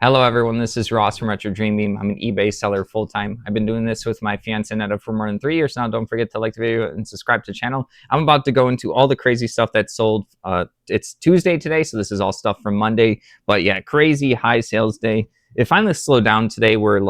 Hello everyone, this is Ross from Retro Dream Beam. I'm an eBay seller full-time. I've been doing this with my fiance Netta for more than 3 years now. Don't forget to like the video and subscribe to the channel. I'm about to go into all the crazy stuff that's sold. It's Tuesday today, so this is all stuff from Monday. But yeah, crazy high sales day. It finally slowed down today where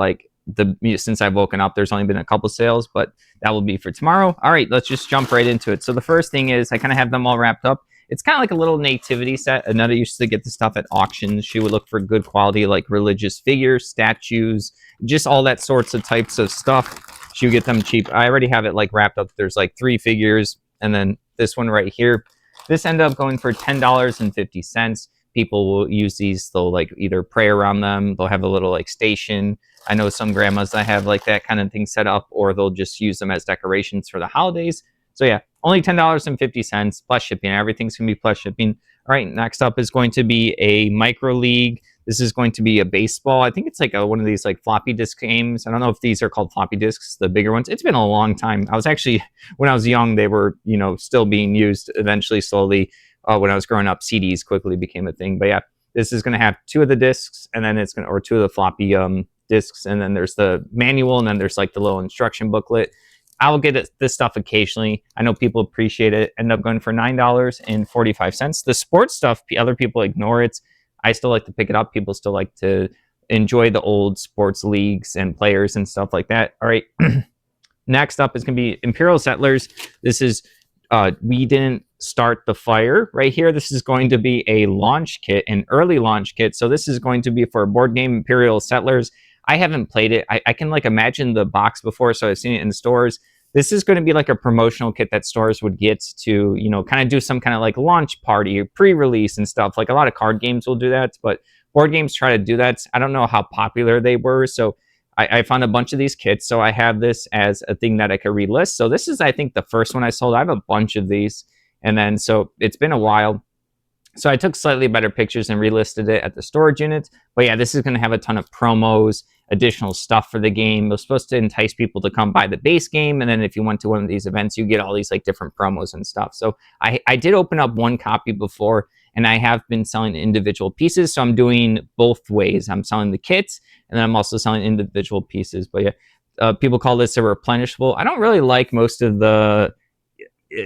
since I've woken up, there's only been a couple sales, but that will be for tomorrow. All right, let's just jump right into it. So the first thing is I kind of have them all wrapped up. It's kind of like a little nativity set. Another used to get the stuff at auctions. She would look for good quality, like religious figures, statues, just all that sorts of types of stuff. She would get them cheap. I already have it like wrapped up. There's like 3 figures, and then this one right here. This ended up going for $10.50. People will use these. They'll like either pray around them. They'll have a little like station. I know some grandmas that have like that kind of thing set up, or they'll just use them as decorations for the holidays. So yeah, only $10.50 plus shipping. Everything's going to be plus shipping. All right, next up is going to be a micro league. This is going to be a baseball. I think it's like one of these like floppy disk games. I don't know if these are called floppy disks, the bigger ones. It's been a long time. I was actually, when I was young, they were, still being used eventually, slowly. When I was growing up, CDs quickly became a thing. But yeah, this is going to have 2 of the discs, and then it's going to, or 2 of the floppy discs, and then there's the manual, and then there's like the little instruction booklet. I'll get this stuff occasionally. I know people appreciate it. End up going for $9.45. The sports stuff, other people ignore it. I still like to pick it up. People still like to enjoy the old sports leagues and players and stuff like that. All right. Next up is going to be Imperial Settlers. This is, we didn't start the fire right here. This is going to be a launch kit, an early launch kit. So this is going to be for a board game, Imperial Settlers. I haven't played it. I can like imagine the box before, so I've seen it in stores. This is going to be like a promotional kit that stores would get to, kind of do some kind of like launch party or pre-release and stuff. Like a lot of card games will do that, but board games try to do that. I don't know how popular they were, so I found a bunch of these kits. So I have this as a thing that I could relist. So this is, I think, the first one I sold. I have a bunch of these, and then so it's been a while. So I took slightly better pictures and relisted it at the storage unit. But yeah, this is going to have a ton of promos, additional stuff for the game. It was supposed to entice people to come buy the base game, and then if you went to one of these events, you get all these like different promos and stuff. So I did open up one copy before, and I have been selling individual pieces. So I'm doing both ways. I'm selling the kits, and then I'm also selling individual pieces. But yeah, people call this a replenishable. I don't really like most of the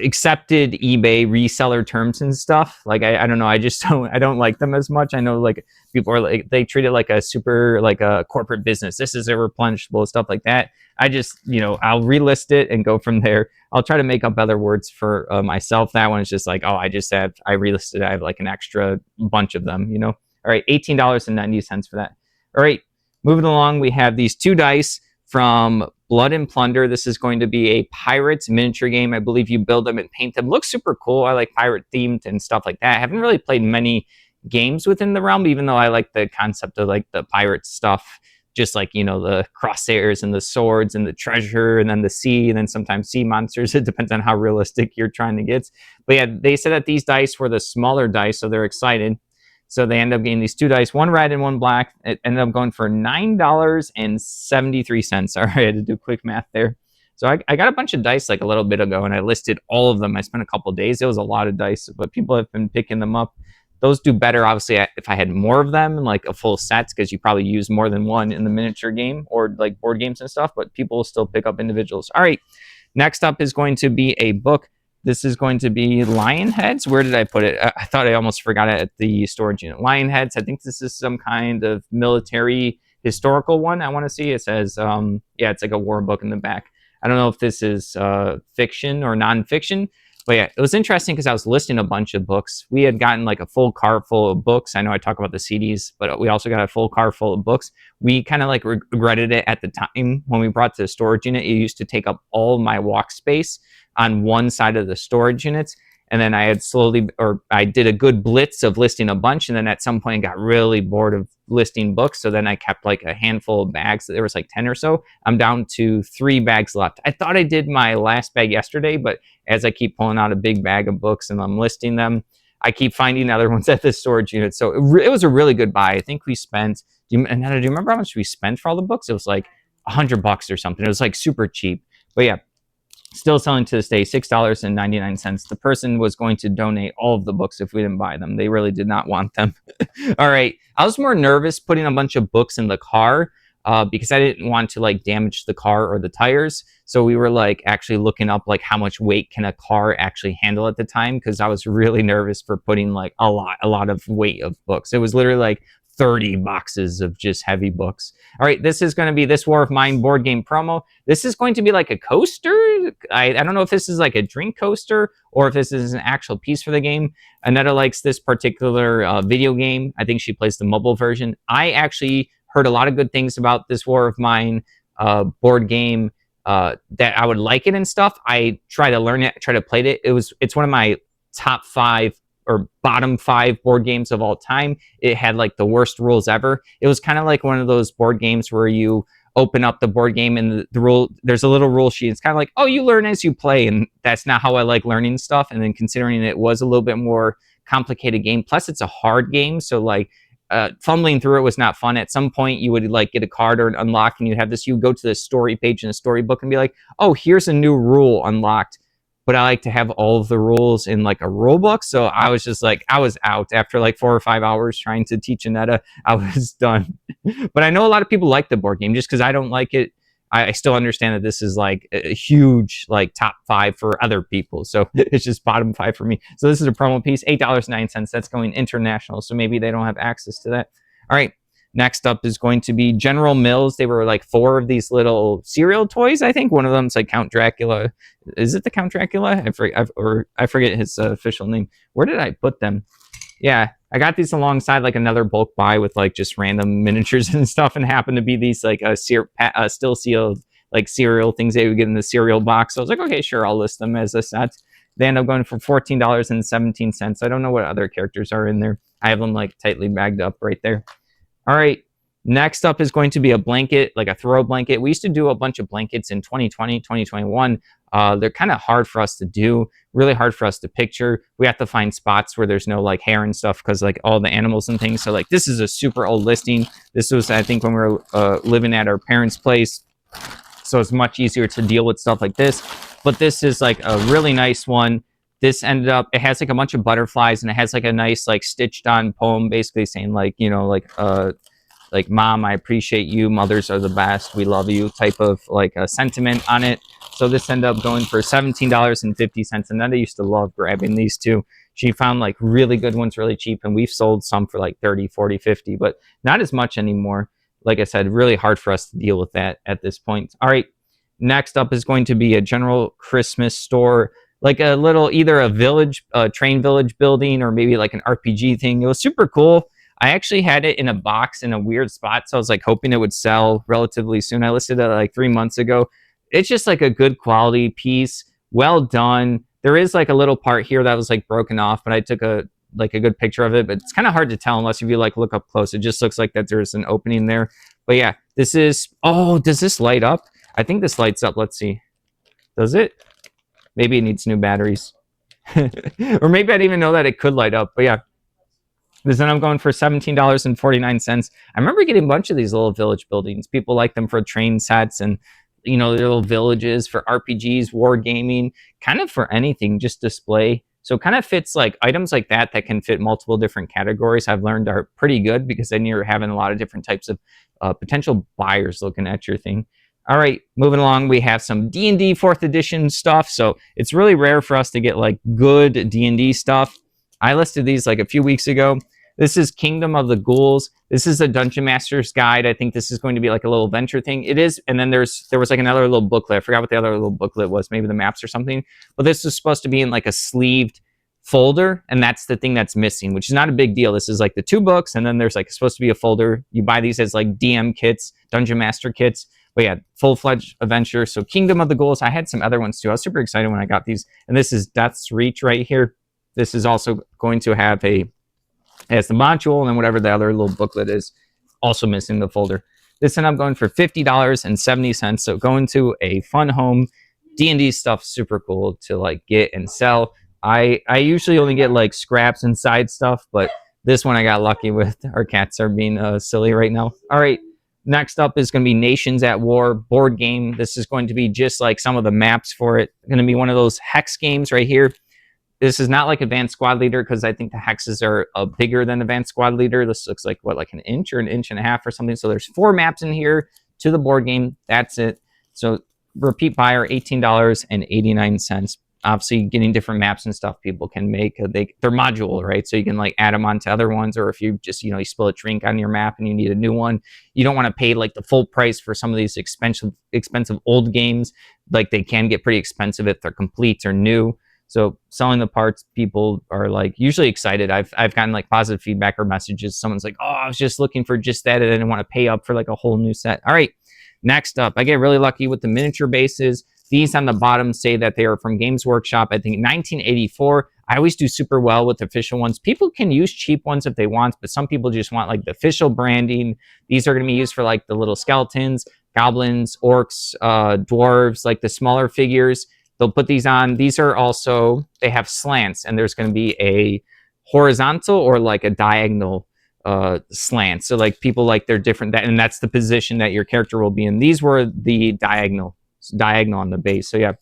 accepted eBay reseller terms and stuff. Like I don't know, I don't like them as much. I know like people are like, they treat it like a super like a corporate business. This is a replenishable, stuff like that. I just, I'll relist it and go from there. I'll try to make up other words for myself. That one is just like, oh, I relisted, I have like an extra bunch of them, All right, $18.90 for that. All right, moving along, we have these 2 dice from Blood and Plunder. This is going to be a pirates miniature game. I believe you build them and paint them. Looks super cool. I like pirate themed and stuff like that. I haven't really played many games within the realm, even though I like the concept of like the pirate stuff, just like, the crosshairs and the swords and the treasure and then the sea and then sometimes sea monsters. It depends on how realistic you're trying to get. But yeah, they said that these dice were the smaller dice, so they're excited. So they end up getting these 2 dice, one red and one black. It ended up going for $9.73. All right, I had to do quick math there. So I got a bunch of dice like a little bit ago, and I listed all of them. I spent a couple of days. It was a lot of dice, but people have been picking them up. Those do better, obviously, if I had more of them, like a full set, because you probably use more than one in the miniature game or like board games and stuff, but people will still pick up individuals. All right, next up is going to be a book. This is going to be Lion Heads. Where did I put it? I thought I almost forgot it at the storage unit. Lion Heads. I think this is some kind of military historical one. I want to see. It says, yeah, it's like a war book in the back. I don't know if this is fiction or nonfiction, but yeah, it was interesting because I was listing a bunch of books. We had gotten like a full car full of books. I know I talk about the CDs, but we also got a full car full of books. We kind of like regretted it at the time when we brought to the storage unit. It used to take up all my walk space on one side of the storage units. And then I did a good blitz of listing a bunch. And then at some point I got really bored of listing books. So then I kept like a handful of bags. There was like 10 or so. I'm down to 3 bags left. I thought I did my last bag yesterday, but as I keep pulling out a big bag of books and I'm listing them, I keep finding other ones at the storage unit. So it was a really good buy. I think we spent, do you remember how much we spent for all the books? It was like $100 or something. It was like super cheap. But yeah, Still selling to this day, $6.99. The person was going to donate all of the books if we didn't buy them. They really did not want them. All right. I was more nervous putting a bunch of books in the car because I didn't want to like damage the car or the tires. So we were like actually looking up like how much weight can a car actually handle at the time, because I was really nervous for putting like a lot of weight of books. It was literally like 30 boxes of just heavy books. All right, this is going to be This War of Mine board game promo. This is going to be like a coaster. I don't know if this is like a drink coaster or if this is an actual piece for the game. Anetta likes this particular video game. I think she plays the mobile version. I actually heard a lot of good things about This War of Mine board game, that I would like it and stuff. I try to learn it, try to play it. It's one of my top 5 or bottom 5 board games of all time. It had like the worst rules ever. It was kind of like one of those board games where you open up the board game and the rule, there's a little rule sheet. It's kind of like, oh, you learn as you play. And that's not how I like learning stuff. And then considering it was a little bit more complicated game, plus it's a hard game. So like fumbling through it was not fun. At some point you would like get a card or an unlock and you'd have this, you go to the story page in a storybook and be like, oh, here's a new rule unlocked. But I like to have all of the rules in like a rule book. So I was just like, I was out after like 4 or 5 hours trying to teach Anetta. I was done. But I know a lot of people like the board game. Just because I don't like it, I still understand that this is like a huge like top 5 for other people. So it's just bottom 5 for me. So this is a promo piece, $8.09. That's going international. So maybe they don't have access to that. All right. Next up is going to be General Mills. They were like 4 of these little cereal toys. I think one of them's like Count Dracula. Is it the Count Dracula? I forget his official name. Where did I put them? Yeah, I got these alongside like another bulk buy with like just random miniatures and stuff, and happened to be these like still sealed like cereal things they would get in the cereal box. So I was like, okay, sure, I'll list them as a set. They end up going for $14.17. I don't know what other characters are in there. I have them like tightly bagged up right there. All right, next up is going to be a blanket, like a throw blanket. We used to do a bunch of blankets in 2020, 2021. They're kind of hard for us to do, really hard for us to picture. We have to find spots where there's no like hair and stuff because like all the animals and things. So like this is a super old listing. This was, I think, when we were living at our parents' place. So it's much easier to deal with stuff like this. But this is like a really nice one. This ended up, it has like a bunch of butterflies and it has like a nice like stitched on poem basically saying like, you know, like mom, I appreciate you, mothers are the best, we love you type of like a sentiment on it. So this ended up going for $17.50. And Netta used to love grabbing these too. She found like really good ones really cheap, and we've sold some for like 30, 40, 50, but not as much anymore. Like I said, really hard for us to deal with that at this point. All right, next up is going to be a general Christmas store, like a little, either a village, train village building, or maybe like an RPG thing. It was super cool. I actually had it in a box in a weird spot, so I was like hoping it would sell relatively soon. I listed it like 3 months ago. It's just like a good quality piece, well done. There is like a little part here that was like broken off, but I took a good picture of it. But it's kind of hard to tell unless if you like look up close. It just looks like that there's an opening there. But yeah, this is. Oh, does this light up? I think this lights up. Let's see. Does it? Maybe it needs new batteries. Or maybe I didn't even know that it could light up. But yeah, this then I'm going for $17.49. I remember getting a bunch of these little village buildings. People like them for train sets and, you know, little villages for RPGs, war gaming, kind of for anything, just display. So it kind of fits like items like that can fit multiple different categories. I've learned are pretty good because then you're having a lot of different types of potential buyers looking at your thing. All right, moving along, we have some D&D 4th edition stuff. So it's really rare for us to get like good D&D stuff. I listed these like a few weeks ago. This is Kingdom of the Ghouls. This is a Dungeon Master's Guide. I think this is going to be like a little adventure thing. It is, and then there was like another little booklet. I forgot what the other little booklet was, maybe the maps or something. But this is supposed to be in like a sleeved folder, and that's the thing that's missing, which is not a big deal. This is like the 2 books, and then there's like supposed to be a folder. You buy these as like DM kits, Dungeon Master kits. But yeah, full-fledged adventure. So Kingdom of the Ghouls. I had some other ones too. I was super excited when I got these. And this is Death's Reach right here. This is also going to have it has the module, and then whatever the other little booklet is, also missing the folder. This ended up going for $50.70. So going to a fun home. D&D stuff, super cool to like get and sell. I usually only get like scraps and side stuff, but this one I got lucky with. Our cats are being silly right now. All right. Next up is going to be Nations at War board game. This is going to be just like some of the maps for it. Going to be one of those hex games right here. This is not like Advanced Squad Leader because I think the hexes are bigger than Advanced Squad Leader. This looks like, what, like an inch or an inch and a half or something. So there's 4 maps in here to the board game. That's it. So repeat buyer, $18.89. Obviously, getting different maps and stuff people can make. They're modular, right? So you can like add them onto other ones, or if you just, you spill a drink on your map and you need a new one, you don't want to pay like the full price for some of these expensive old games. Like they can get pretty expensive if they're complete or new. So selling the parts, people are like usually excited. I've gotten like positive feedback or messages. Someone's like, "Oh, I was just looking for just that, and I didn't want to pay up for like a whole new set." All right, next up, I get really lucky with the miniature bases. These on the bottom say that they are from Games Workshop. I think 1984. I always do super well with official ones. People can use cheap ones if they want, but some people just want like the official branding. These are going to be used for like the little skeletons, goblins, orcs, dwarves, like the smaller figures. They'll put these on. These are also, they have slants, and there's going to be a horizontal or like a diagonal slant. So like people like they're different, and that's the position that your character will be in. These were the diagonal on the base. So yeah,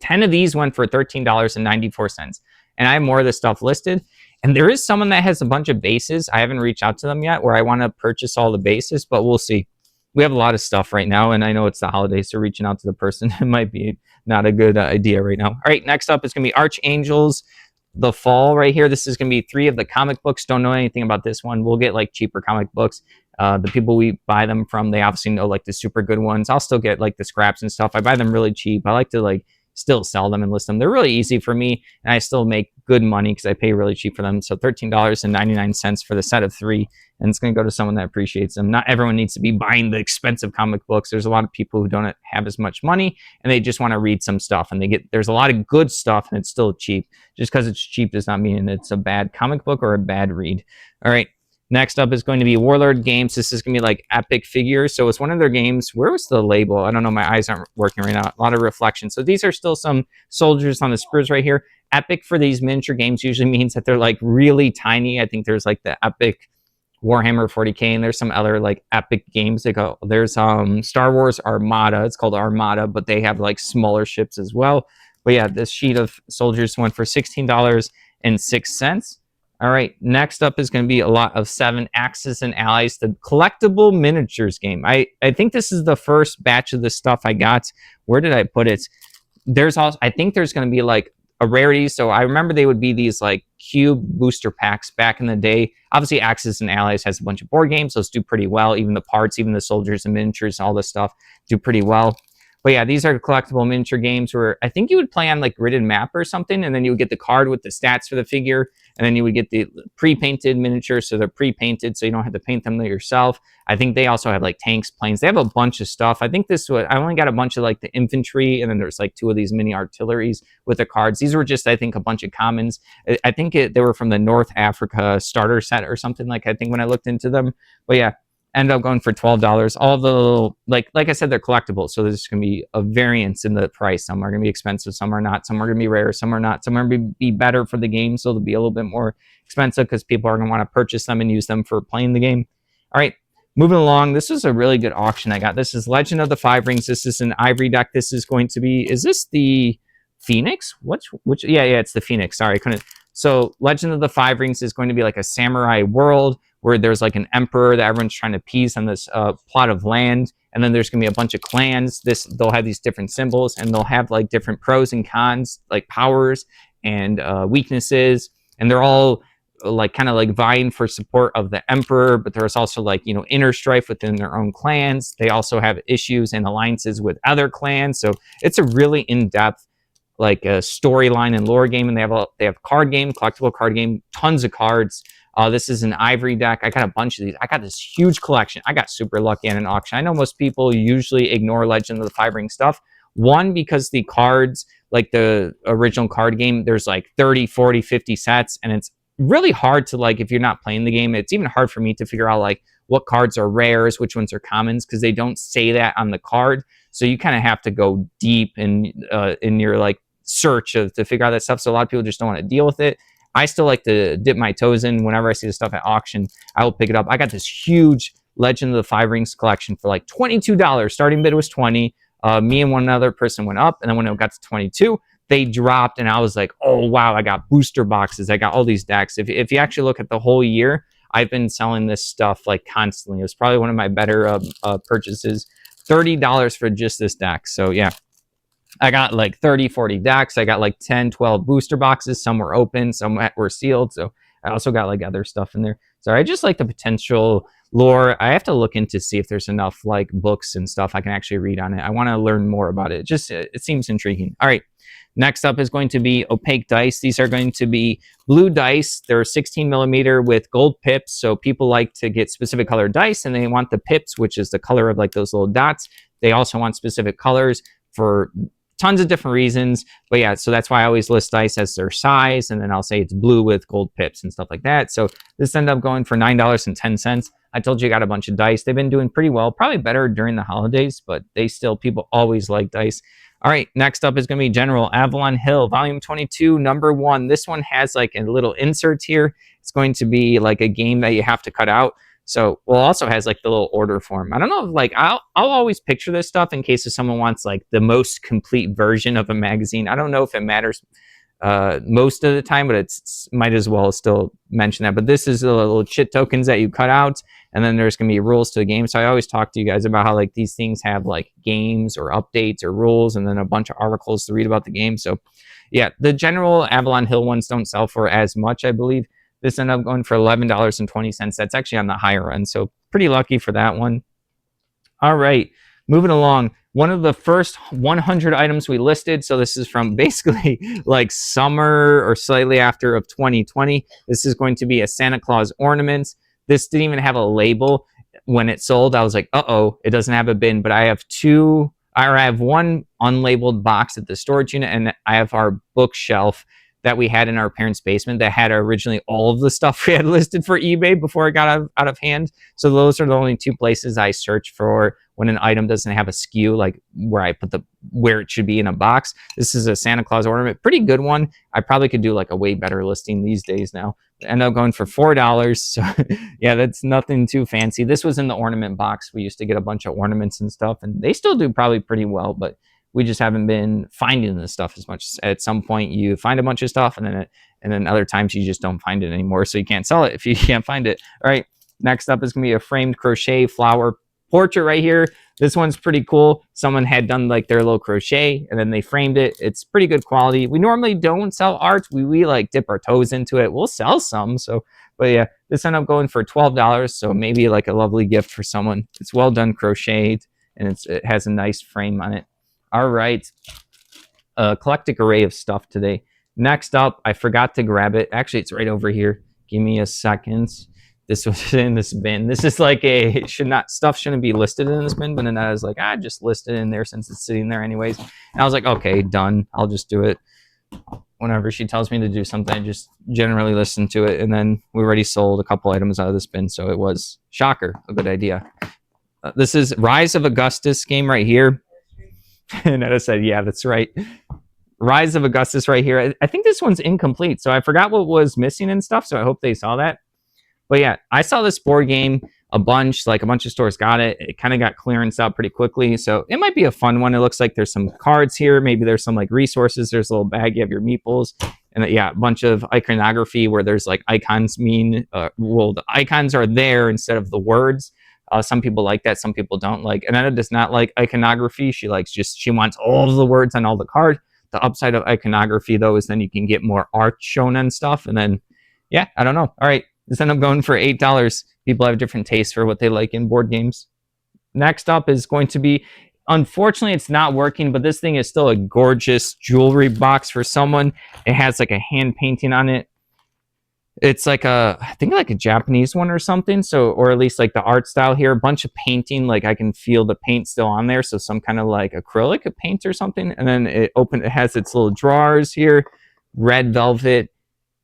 10 of these went for $13.94. And I have more of this stuff listed. And there is someone that has a bunch of bases. I haven't reached out to them yet where I want to purchase all the bases, but we'll see. We have a lot of stuff right now, and I know it's the holidays, so reaching out to the person it might be not a good idea right now. All right, next up is going to be Archangels, the Fall right here. This is going to be 3 of the comic books. Don't know anything about this one. We'll get like cheaper comic books. The people we buy them from, they obviously know like the super good ones. I'll still get like the scraps and stuff. I buy them really cheap. I like to like still sell them and list them. They're really easy for me, and I still make good money because I pay really cheap for them. So $13.99 for the set of 3, and it's going to go to someone that appreciates them. Not everyone needs to be buying the expensive comic books. There's a lot of people who don't have as much money, and they just want to read some stuff, and there's a lot of good stuff, and it's still cheap. Just because it's cheap does not mean it's a bad comic book or a bad read. All right. Next up is going to be Warlord Games. This is going to be like Epic Figures. So it's one of their games. Where was the label? I don't know. My eyes aren't working right now. A lot of reflection. So these are still some soldiers on the sprues right here. Epic for these miniature games usually means that they're like really tiny. I think there's like the Epic Warhammer 40K, and there's some other like epic games. There's Star Wars Armada. It's called Armada, but they have like smaller ships as well. But yeah, this sheet of soldiers went for $16.06. All right, next up is going to be a lot of 7 Axis and Allies, the collectible miniatures game. I think this is the first batch of this stuff I got. Where did I put it? I think there's going to be like a rarity. So I remember they would be these like cube booster packs back in the day. Obviously, Axis and Allies has a bunch of board games. Those do pretty well. Even the parts, even the soldiers and miniatures, all this stuff do pretty well. But yeah, these are collectible miniature games where I think you would play on like gridded map or something, and then you would get the card with the stats for the figure, and then you would get the pre-painted miniatures, so they're pre-painted, so you don't have to paint them yourself. I think they also have like tanks, planes. They have a bunch of stuff. I think I only got a bunch of like the infantry, and then there's like 2 of these mini artilleries with the cards. These were just, I think, a bunch of commons. I think they were from the North Africa starter set or something, like I think when I looked into them. But yeah, ended up going for $12. All the little, like I said, they're collectibles, so there's going to be a variance in the price. Some are going to be expensive, some are not. Some are going to be rare, some are not. Some are going to be better for the game, so they'll be a little bit more expensive because people are going to want to purchase them and use them for playing the game. All right, moving along. This is a really good auction I got. This is Legend of the Five Rings. This is an ivory deck. This is going to be, is this the Phoenix? Yeah, it's the Phoenix. Sorry, I couldn't. So Legend of the Five Rings is going to be like a samurai world where there's like an emperor that everyone's trying to appease on this plot of land, and then there's gonna be a bunch of clans. They'll have these different symbols, and they'll have like different pros and cons, like powers and weaknesses, and they're all like kind of like vying for support of the emperor. But there's also like inner strife within their own clans. They also have issues and alliances with other clans. So it's a really in-depth like a storyline and lore game, and they have card game, collectible card game, tons of cards. This is an ivory deck. I got a bunch of these. I got this huge collection. I got super lucky at an auction. I know most people usually ignore Legend of the Five Ring stuff. One, because the cards, like the original card game, there's like 30, 40, 50 sets, and it's really hard to, like, if you're not playing the game, it's even hard for me to figure out like what cards are rares, which ones are commons, because they don't say that on the card. So you kind of have to go deep in your like search to figure out that stuff. So a lot of people just don't want to deal with it. I still like to dip my toes in. Whenever I see the stuff at auction, I will pick it up. I got this huge Legend of the Five Rings collection for like $22. Starting bid was 20. Me and one other person went up, and then when it got to 22, they dropped, and I was like, oh wow, I got booster boxes, I got all these decks. If you actually look at the whole year, I've been selling this stuff like constantly. It was probably one of my better purchases. $30 for just this deck. So yeah, I got like 30, 40 decks. I got like 10, 12 booster boxes. Some were open, some were sealed. So I also got like other stuff in there. So I just like the potential lore. I have to look into see if there's enough like books and stuff I can actually read on it. I want to learn more about it. Just it seems intriguing. All right. Next up is going to be opaque dice. These are going to be blue dice. They're 16 millimeter with gold pips. So people like to get specific colored dice, and they want the pips, which is the color of like those little dots. They also want specific colors for tons of different reasons. But yeah, so that's why I always list dice as their size, and then I'll say it's blue with gold pips and stuff like that. So this ended up going for $9.10. I told you I got a bunch of dice. They've been doing pretty well, probably better during the holidays, but people always like dice. All right, next up is going to be General Avalon Hill, Volume 22, Number 1. This one has like a little insert here. It's going to be like a game that you have to cut out. So, well, also has like the little order form. I don't know if like, I'll always picture this stuff in case if someone wants like the most complete version of a magazine. I don't know if it matters most of the time, but it's might as well still mention that. But this is the little chit tokens that you cut out, and then there's gonna be rules to the game. So I always talk to you guys about how like these things have like games or updates or rules, and then a bunch of articles to read about the game. So yeah, the general Avalon Hill ones don't sell for as much, I believe. This ended up going for $11.20. That's actually on the higher end, so pretty lucky for that one. All right, moving along. One of the first 100 items we listed, so this is from basically like summer or slightly after of 2020. This is going to be a Santa Claus ornament. This didn't even have a label when it sold. I was like, uh-oh, it doesn't have a bin, but I have one unlabeled box at the storage unit, and I have our bookshelf that we had in our parents' basement that had originally all of the stuff we had listed for eBay before it got out of hand. So those are the only two places I search for when an item doesn't have a SKU, like where I put where it should be in a box. This is a Santa Claus ornament, pretty good one. I probably could do like a way better listing these days now. End up going for $4. So yeah, that's nothing too fancy. This was in the ornament box. We used to get a bunch of ornaments and stuff, and they still do probably pretty well, but we just haven't been finding this stuff as much. At some point you find a bunch of stuff, and then other times you just don't find it anymore, so you can't sell it if you can't find it. All right, next up is gonna be a framed crochet flower portrait right here. This one's pretty cool. Someone had done like their little crochet, and then they framed it. It's pretty good quality. We normally don't sell art. We like dip our toes into it. We'll sell some. So, but yeah, this ended up going for $12. So maybe like a lovely gift for someone. It's well done crocheted, and it has a nice frame on it. All right, eclectic array of stuff today. Next up, I forgot to grab it. Actually, it's right over here. Give me a second. This was in this bin. This is like stuff shouldn't be listed in this bin, but then I was like, just list it in there since it's sitting there anyways. And I was like, okay, done. I'll just do it. Whenever she tells me to do something, I just generally listen to it. And then we already sold a couple items out of this bin, so it was, shocker, a good idea. This is Rise of Augustus game right here. And I said, yeah, that's right. Rise of Augustus right here. I think this one's incomplete, so I forgot what was missing and stuff, so I hope they saw that. But yeah, I saw this board game a bunch of stores got it. It kind of got clearance out pretty quickly, so it might be a fun one. It looks like there's some cards here. Maybe there's some like resources. There's a little bag. You have your meeples. And yeah, a bunch of iconography where there's like icons the icons are there instead of the words. Some people like that, some people don't like. Anetta does not like iconography. She wants all of the words on all the cards. The upside of iconography, though, is then you can get more art shown and stuff. And then, yeah, I don't know. All right, this ended up going for $8. People have different tastes for what they like in board games. Next up is going to be, unfortunately, it's not working, but this thing is still a gorgeous jewelry box for someone. It has like a hand painting on it. It's like I think like a Japanese one or something. So, or at least like the art style here, a bunch of painting. Like I can feel the paint still on there. So some kind of like acrylic paint or something. And then it has its little drawers here, red velvet,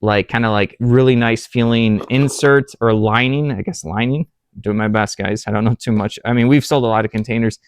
like kind of like really nice feeling insert or lining. I guess lining. I'm doing my best, guys. I don't know too much. I mean, we've sold a lot of containers.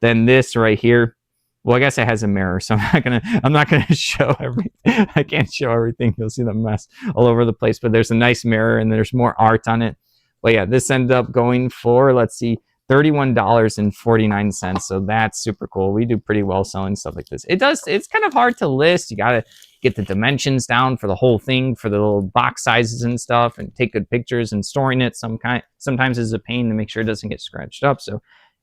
Then this right here. Well, I guess it has a mirror, so I'm not gonna show everything. I can't show everything. You'll see the mess all over the place. But there's a nice mirror, and there's more art on it. But yeah, this ended up going for, let's see, $31.49. So that's super cool. We do pretty well selling stuff like this. It's kind of hard to list. You gotta get the dimensions down for the whole thing, for the little box sizes and stuff, and take good pictures, and storing it sometimes is a pain to make sure it doesn't get scratched up. So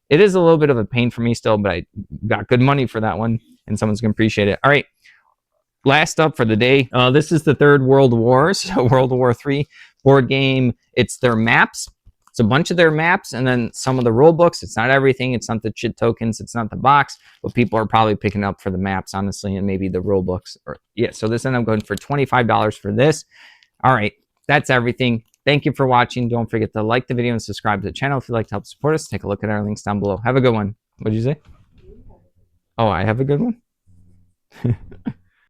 it is a little bit of a pain for me still, but I got good money for that one, and someone's gonna appreciate it. All right, last up for the day. This is the Third World War, so World War III board game. It's their maps. It's a bunch of their maps, and then some of the rule books. It's not everything. It's not the chit tokens. It's not the box, but people are probably picking up for the maps, honestly, and maybe the rule books. Yeah, so this ended up going for $25 for this. All right, that's everything. Thank you for watching. Don't forget to like the video and subscribe to the channel if you'd like to help support us. Take a look at our links down below. Have a good one. What did you say? Oh, I have a good one?